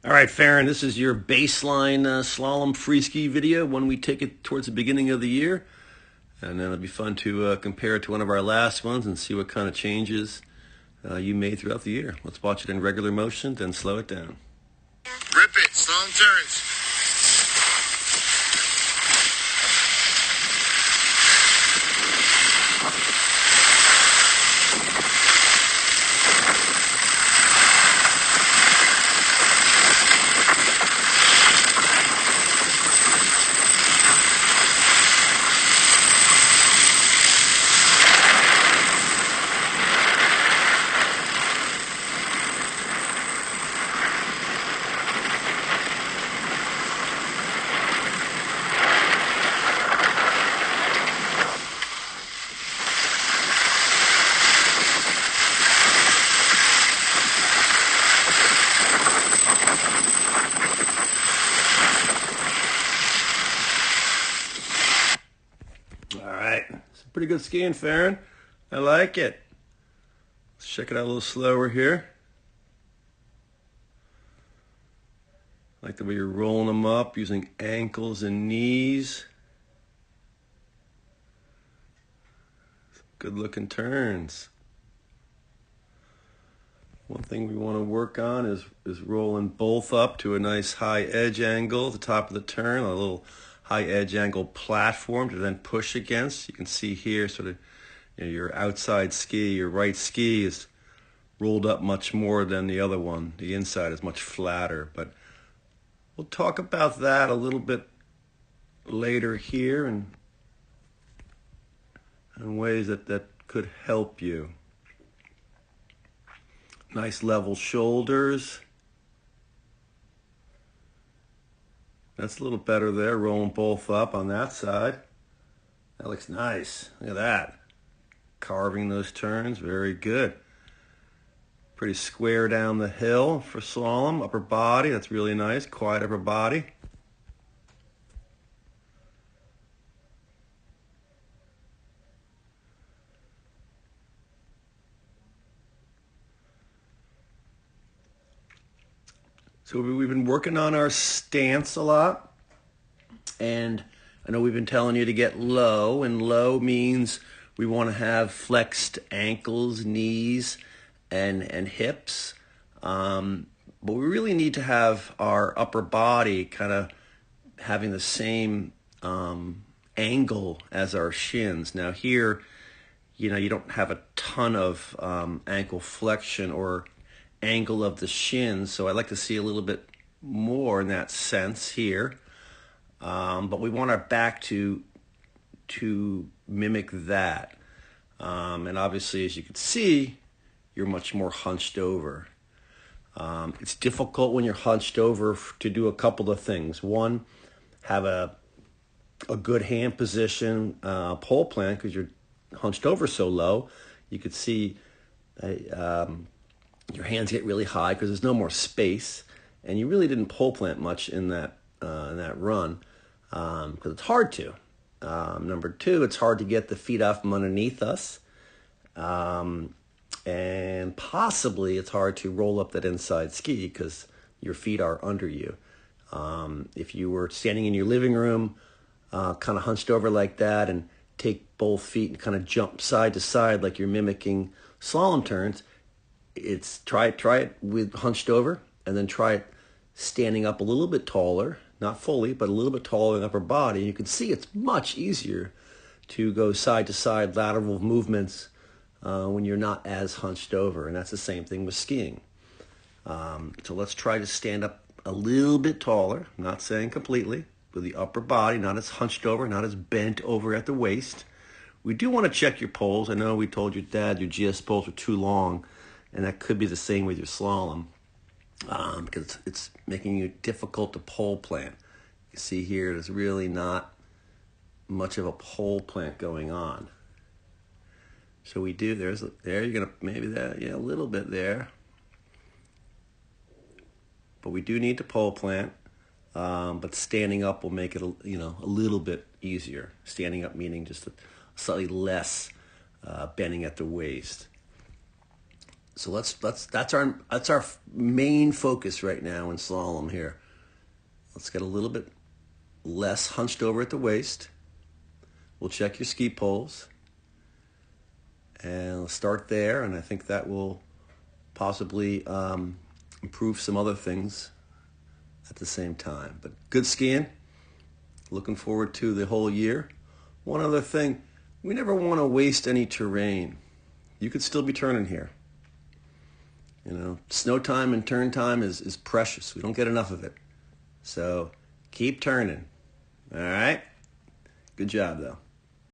All right, Faran, this is your baseline slalom free ski video, one we take it towards the beginning of the year. And then it'll be fun to compare it to one of our last ones and see what kind of changes you made throughout the year. Let's watch it in regular motion, then slow it down. Rip it, slalom turns. All right, it's pretty good skiing, Faran. I like it. Let's check it out a little slower here. I like the way you're rolling them up using ankles and knees. Good looking turns. One thing we want to work on is rolling both up to a nice high edge angle at the top of the turn, a little high edge angle platform to then push against. You can see here sort of your outside ski, your right ski is rolled up much more than the other one. The inside is much flatter, but we'll talk about that a little bit later here and ways that could help you. Nice level shoulders. That's a little better there, rolling both up on that side. That looks nice. Look at that. Carving those turns, very good. Pretty square down the hill for slalom. Upper body, that's really nice. Quiet upper body. So we've been working on our stance a lot, and I know we've been telling you to get low, and low means we want to have flexed ankles, knees, and hips, but we really need to have our upper body kind of having the same angle as our shins. Now here, you don't have a ton of ankle flexion or angle of the shins, so I'd like to see a little bit more in that sense here, but we want our back to mimic that, and obviously, as you can see, you're much more hunched over. It's difficult when you're hunched over to do a couple of things. One, have a good hand position, pole plant, because you're hunched over so low. You could see your hands get really high because there's no more space, and you really didn't pole plant much in that run because it's hard to. Number two, it's hard to get the feet out from underneath us, and possibly it's hard to roll up that inside ski because your feet are under you. If you were standing in your living room, kind of hunched over like that, and take both feet and kind of jump side to side like you're mimicking slalom turns, try it with hunched over, and then try it standing up a little bit taller, not fully, but a little bit taller in upper body. You can see it's much easier to go side to side lateral movements when you're not as hunched over, and that's the same thing with skiing. So let's try to stand up a little bit taller, not saying completely, with the upper body, not as hunched over, not as bent over at the waist. We do want to check your poles. I know we told your dad your GS poles are too long, and that could be the same with your slalom because it's making it difficult to pole plant. You see here, there's really not much of a pole plant going on. So we do, there you're gonna, maybe that, yeah, a little bit there. But we do need to pole plant, but standing up will make it, a little bit easier. Standing up meaning just slightly less bending at the waist. So that's our main focus right now in slalom here. Let's get a little bit less hunched over at the waist. We'll check your ski poles. And we'll start there, and I think that will possibly improve some other things at the same time. But good skiing. Looking forward to the whole year. One other thing, we never want to waste any terrain. You could still be turning here. You know, snow time and turn time is precious. We don't get enough of it. So keep turning. All right? Good job, though.